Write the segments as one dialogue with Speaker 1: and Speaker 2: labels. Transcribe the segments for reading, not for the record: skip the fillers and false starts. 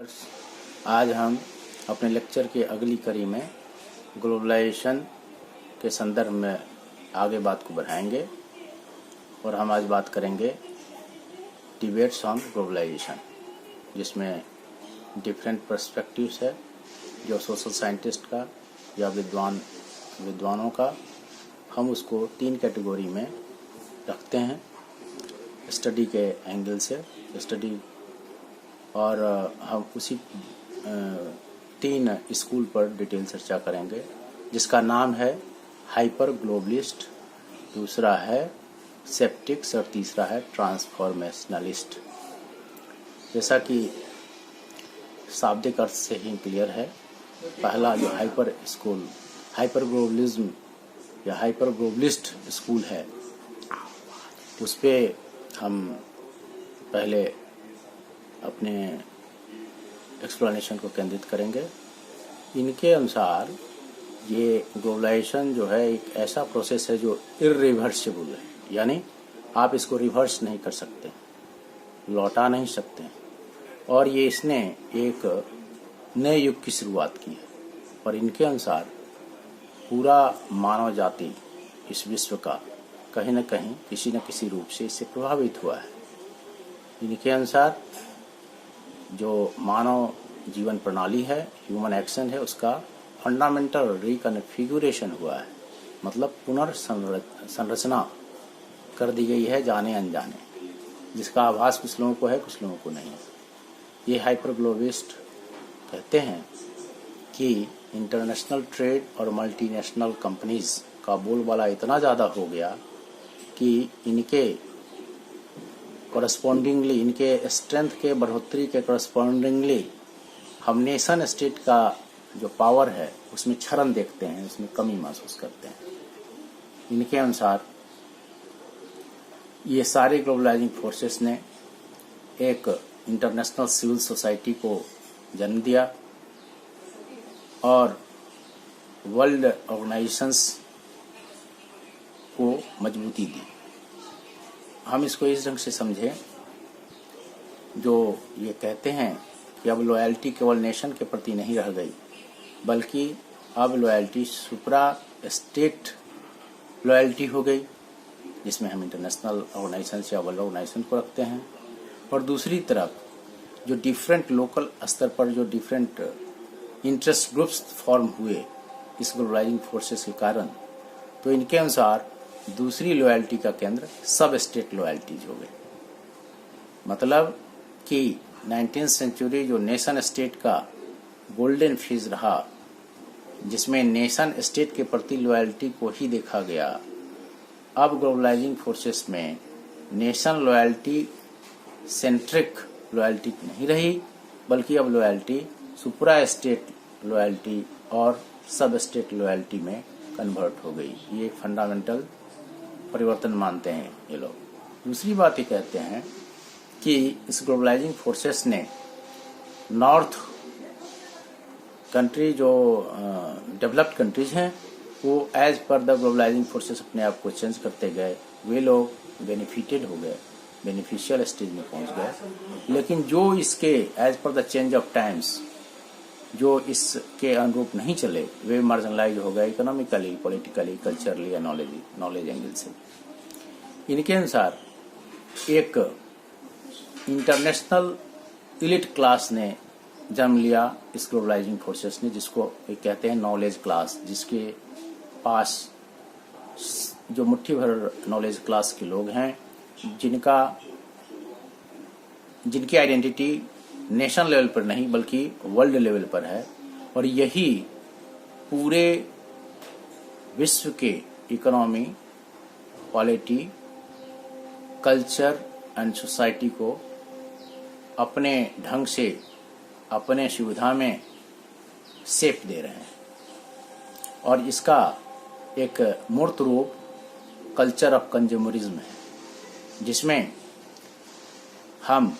Speaker 1: आज हम अपने लेक्चर की अगली कड़ी में ग्लोबलाइजेशन के संदर्भ में आगे बात को बढ़ाएंगे और हम आज बात करेंगे डिबेट्स ऑन ग्लोबलाइजेशन, जिसमें डिफरेंट पर्सपेक्टिव्स है, जो सोशल साइंटिस्ट का या विद्वानों का। हम उसको 3 कैटेगरी में रखते हैं स्टडी के एंगल से स्टडी, और हम उसी 3 स्कूल पर डिटेल चर्चा करेंगे, जिसका नाम है हाइपर ग्लोबलिस्ट, दूसरा है सेप्टिक्स और तीसरा है ट्रांसफॉर्मेशनलिस्ट। जैसा कि शाब्दिक अर्थ से ही क्लियर है, पहला जो हाइपर ग्लोबलिज्म या हाइपर ग्लोबलिस्ट स्कूल है, उस पे हम पहले अपने एक्सप्लेनेशन को केंद्रित करेंगे। इनके अनुसार ये ग्लोबलाइजेशन जो है एक ऐसा प्रोसेस है जो इरिवर्सिबल है, यानी आप इसको रिवर्स नहीं कर सकते, लौटा नहीं सकते, और ये इसने एक नए युग की शुरुआत की है। और इनके अनुसार पूरा मानव जाति इस विश्व का कहीं न कहीं किसी न किसी रूप से इससे प्रभावित हुआ है। इनके अनुसार जो मानव जीवन प्रणाली है, ह्यूमन एक्शन है, उसका फंडामेंटल रिकन्फिगुरेशन हुआ है, मतलब पुनर्संरचना कर दी गई है जाने अनजाने, जिसका आभास कुछ लोगों को है, कुछ लोगों को नहीं है। ये हाइपर ग्लोबलिस्ट कहते हैं कि इंटरनेशनल ट्रेड और मल्टीनेशनल कंपनीज का बोलबाला इतना ज़्यादा हो गया कि इनके करस्पॉन्डिंगली, इनके स्ट्रेंथ के बढ़ोतरी के करस्पॉन्डिंगली हम नेशन स्टेट का जो पावर है उसमें क्षरण देखते हैं, उसमें कमी महसूस करते हैं। इनके अनुसार ये सारे ग्लोबलाइजिंग फोर्सेस ने एक इंटरनेशनल सिविल सोसाइटी को जन्म दिया और वर्ल्ड ऑर्गेनाइजेशंस को मजबूती दी। हम इसको इस ढंग से समझें, जो ये कहते हैं कि अब लॉयल्टी केवल नेशन के प्रति नहीं रह गई, बल्कि अब लॉयल्टी सुप्रा स्टेट लॉयल्टी हो गई, जिसमें हम इंटरनेशनल ऑर्गेनाइजेशन या वर्ल्ड ऑर्गेनाइजेशन को रखते हैं। और दूसरी तरफ जो डिफरेंट लोकल स्तर पर जो डिफरेंट इंटरेस्ट ग्रुप्स फॉर्म हुए इस ग्लोबलाइजिंग फोर्सेस के कारण, तो इनके अनुसार दूसरी लॉयल्टी का केंद्र सब स्टेट लॉयल्टीज हो गए। मतलब कि 19th सेंचुरी जो नेशन स्टेट का गोल्डन फेज रहा, जिसमें नेशन स्टेट के प्रति लॉयल्टी को ही देखा गया, अब ग्लोबलाइजिंग फोर्सेस में नेशन लॉयल्टी सेंट्रिक लॉयल्टी नहीं रही, बल्कि अब लॉयल्टी सुप्रा स्टेट लॉयल्टी और सब स्टेट लॉयल्टी में कन्वर्ट हो गई। ये फंडामेंटल परिवर्तन मानते हैं ये लोग। दूसरी बात ये कहते हैं कि इस ग्लोबलाइजिंग फोर्सेस ने नॉर्थ कंट्री, जो डेवलप्ड कंट्रीज हैं, वो as per the globalising forces अपने आप को चेंज करते गए। वे लोग बेनिफिटेड हो गए, बेनिफिशियल स्टेज में पहुंच गए। लेकिन जो इसके as per the change of times जो इसके अनुरूप नहीं चले, वे मार्जिनलाइज हो गए इकोनॉमिकली, पॉलिटिकली, कल्चरली या नॉलेज एंगल से। इनके अनुसार एक इंटरनेशनल इलिट क्लास ने जन्म लिया इस ग्लोबलाइजिंग फोर्सेस ने, जिसको कहते हैं नॉलेज क्लास, जिसके पास जो मुट्ठी भर नॉलेज क्लास के लोग हैं, जिनकी आइडेंटिटी नेशन लेवल पर नहीं बल्कि वर्ल्ड लेवल पर है, और यही पूरे विश्व के economy, polity, culture and society को अपने ढंग से, अपने सुविधा में शेप दे रहे हैं। और इसका एक मूर्त रूप कल्चर ऑफ कंज्यूमरिज्म है, जिसमें हम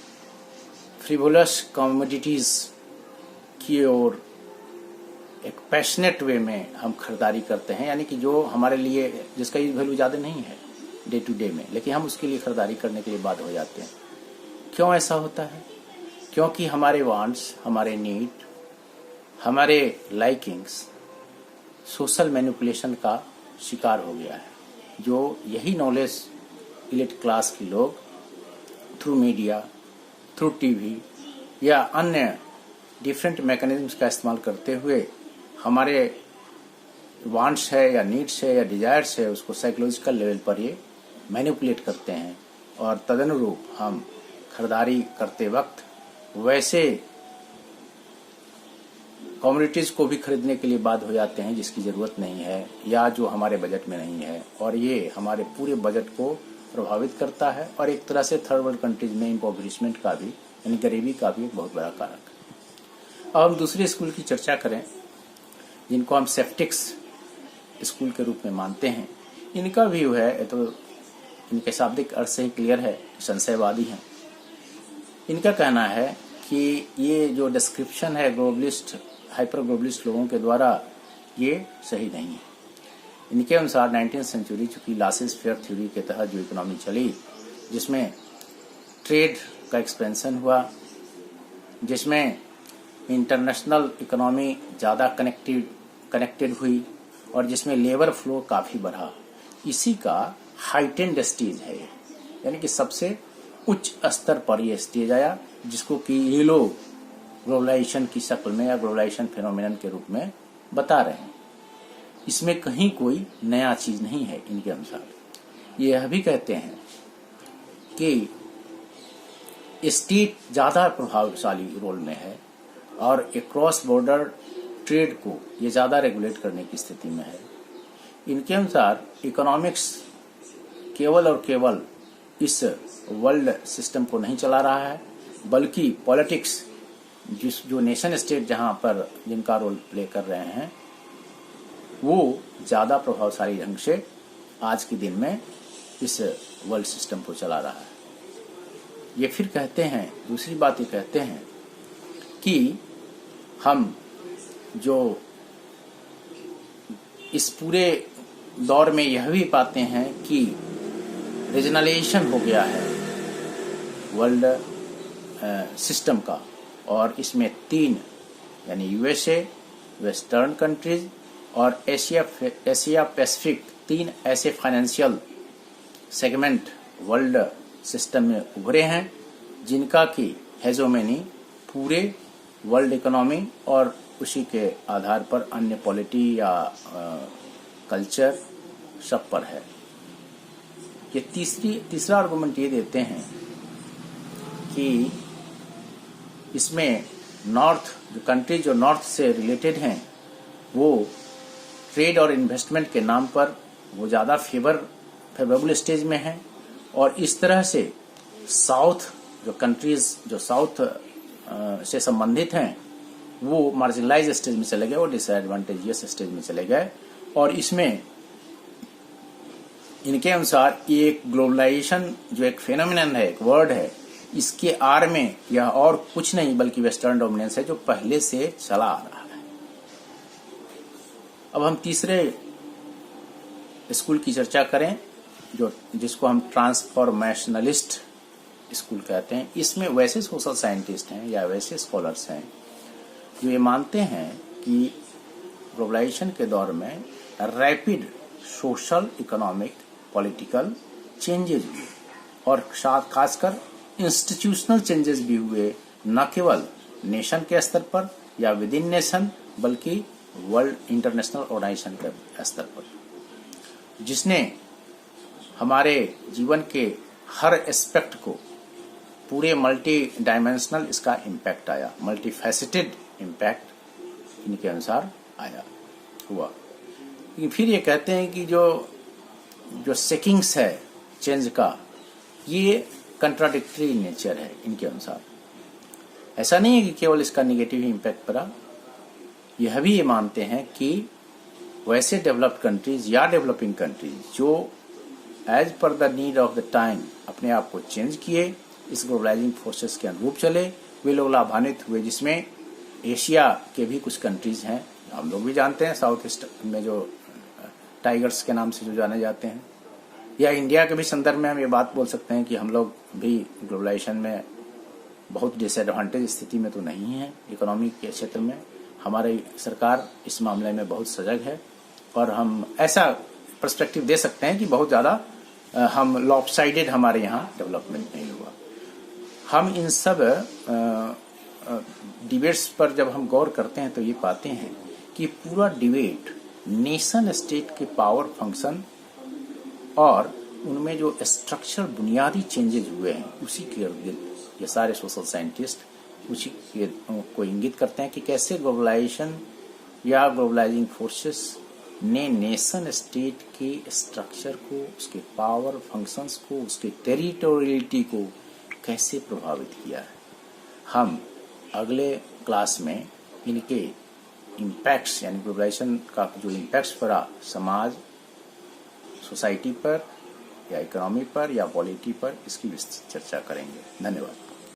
Speaker 1: फ्रिवोलस कमोडिटीज की ओर एक पैशनेट वे में हम खरीदारी करते हैं, यानी कि जो हमारे लिए, जिसका वैल्यू ज़्यादा नहीं है डे टू डे में, लेकिन हम उसके लिए खरीदारी करने के लिए बाध्य हो जाते हैं। क्यों ऐसा होता है? क्योंकि हमारे वांट्स, हमारे नीड, हमारे लाइकिंग्स सोशल मैनिपुलेशन का शिकार हो गया है, जो यही नॉलेज इलिट क्लास के लोग थ्रू मीडिया, थ्रू टीवी या अन्य डिफरेंट मैकेनिज्म्स का इस्तेमाल करते हुए हमारे वांट्स है या नीड्स है या डिजायर्स है उसको साइकोलॉजिकल लेवल पर ये मैनिपुलेट करते हैं और तदनुरूप हम खरीदारी करते वक्त वैसे कम्युनिटीज को भी खरीदने के लिए बाध्य हो जाते हैं जिसकी जरूरत नहीं है या जो हमारे बजट में नहीं है, और ये हमारे पूरे बजट को प्रभावित करता है और एक तरह से थर्ड वर्ल्ड कंट्रीज में इम्पोवरिशमेंट का भी यानी गरीबी का भी एक बहुत बड़ा कारक है। अब हम दूसरे स्कूल की चर्चा करें जिनको हम सेप्टिक्स स्कूल के रूप में मानते हैं। इनका व्यू है तो इनके शाब्दिक अर्थ से ही क्लियर है, संशयवादी हैं। इनका कहना है कि ये जो डिस्क्रिप्शन है ग्लोबलिस्ट, हाइपर ग्लोबलिस्ट लोगों के द्वारा ये सही नहीं है। इनके अनुसार 19th सेंचुरी चूंकि लासेस फेयर थ्योरी के तहत जो इकोनॉमी चली, जिसमें ट्रेड का एक्सपेंशन हुआ, जिसमें इंटरनेशनल इकोनॉमी ज़्यादा कनेक्टेड हुई और जिसमें लेबर फ्लो काफ़ी बढ़ा, इसी का हाइटेंड स्टेज है ये, यानी कि सबसे उच्च स्तर पर यह स्टेज आया जिसको कि ये लोग ग्लोबलाइजेशन की शक्ल में या ग्लोबलाइजेशन फेनोमेनन के रूप में बता रहे हैं। इसमें कहीं कोई नया चीज नहीं है। इनके अनुसार ये यह भी कहते हैं कि स्टेट ज्यादा प्रभावशाली रोल में है और एक क्रॉस बॉर्डर ट्रेड को ये ज्यादा रेगुलेट करने की स्थिति में है। इनके अनुसार इकोनॉमिक्स केवल और केवल इस वर्ल्ड सिस्टम को नहीं चला रहा है, बल्कि पॉलिटिक्स जो नेशन स्टेट जहां पर जिनका रोल प्ले कर रहे हैं वो ज्यादा प्रभावशाली ढंग से आज के दिन में इस वर्ल्ड सिस्टम को चला रहा है। ये फिर कहते हैं, दूसरी बात ये कहते हैं कि हम जो इस पूरे दौर में यह भी पाते हैं कि रीजनलाइजेशन हो गया है वर्ल्ड सिस्टम का, और इसमें 3 यानी यूएसए, वेस्टर्न कंट्रीज और एशिया पैसिफिक 3 ऐसे फाइनेंशियल सेगमेंट वर्ल्ड सिस्टम में उभरे हैं जिनका की हेजोमेनी पूरे वर्ल्ड इकोनॉमी और उसी के आधार पर अन्य पॉलिटी या कल्चर सब पर है। ये तीसरा आर्गुमेंट ये देते हैं कि इसमें जो कंट्री जो नॉर्थ से रिलेटेड हैं वो ट्रेड और इन्वेस्टमेंट के नाम पर वो ज़्यादा फेवरेबल स्टेज में हैं, और इस तरह से साउथ जो कंट्रीज जो साउथ से संबंधित हैं वो मार्जिनलाइज स्टेज में चले गए और डिसएडवांटेजियस स्टेज में चले गए। और इसमें इनके अनुसार ये ग्लोबलाइजेशन जो एक फेनोमेनन है, एक वर्ड है, इसके आड़ में यह और कुछ नहीं बल्कि वेस्टर्न डोमिनेंस है जो पहले से चला आ रहा है। अब हम तीसरे स्कूल की चर्चा करें जिसको हम ट्रांसफॉर्मेशनलिस्ट स्कूल कहते हैं। इसमें वैसे सोशल साइंटिस्ट हैं या वैसे स्कॉलर्स हैं जो ये मानते हैं कि ग्लोबलाइजेशन के दौर में rapid social, economic, political changes हुए और खासकर इंस्टीट्यूशनल चेंजेस भी हुए, न केवल नेशन के स्तर पर या विद इन नेशन बल्कि वर्ल्ड इंटरनेशनल ऑर्गेनाइजेशन के स्तर पर, जिसने हमारे जीवन के हर एस्पेक्ट को पूरे मल्टी डायमेंशनल इसका इम्पैक्ट आया, मल्टी फैसेटेड इम्पैक्ट इनके अनुसार हुआ। फिर ये कहते हैं कि जो सेकिंग्स है चेंज का ये कंट्राडिक्टरी नेचर है इनके अनुसार। ऐसा नहीं है कि केवल इसका निगेटिव ही इम्पैक्ट पड़ा, यह भी ये मानते हैं कि वैसे डेवलप्ड कंट्रीज या डेवलपिंग कंट्रीज जो as per the need of the time अपने आप को चेंज किए, इस ग्लोबलाइजिंग फोर्सेस के अनुरूप चले, वे लोग लाभान्वित हुए, जिसमें एशिया के भी कुछ कंट्रीज हैं, हम लोग भी जानते हैं साउथ ईस्ट में जो टाइगर्स के नाम से जो जाने जाते हैं, या इंडिया के भी संदर्भ में हम ये बात बोल सकते हैं कि हम लोग भी ग्लोबलाइजेशन में बहुत डिसएडवांटेज स्थिति में तो नहीं है इकोनॉमी के क्षेत्र में। हमारी सरकार इस मामले में बहुत सजग है और हम ऐसा पर्सपेक्टिव दे सकते हैं कि बहुत ज़्यादा हम लॉपसाइडेड हमारे यहाँ डेवलपमेंट नहीं हुआ। हम इन सब डिबेट्स पर जब हम गौर करते हैं तो ये पाते हैं कि पूरा डिबेट नेशन स्टेट के पावर फंक्शन और उनमें जो स्ट्रक्चर बुनियादी चेंजेस हुए हैं उसी के इर्द ये सारे सोशल साइंटिस्ट उसी को इंगित करते हैं कि कैसे ग्लोबलाइजेशन या ग्लोबलाइजिंग फोर्सेस ने नेशन स्टेट के स्ट्रक्चर को, उसके पावर फंक्शंस को, उसके टेरिटोरियलिटी को कैसे प्रभावित किया है। हम अगले क्लास में इनके इम्पैक्ट्स यानी ग्लोबलाइजेशन का जो इम्पैक्ट्स पड़ा समाज, सोसाइटी पर या इकोनॉमी पर या पॉलिटी पर, इसकी विस्तृत चर्चा करेंगे। धन्यवाद।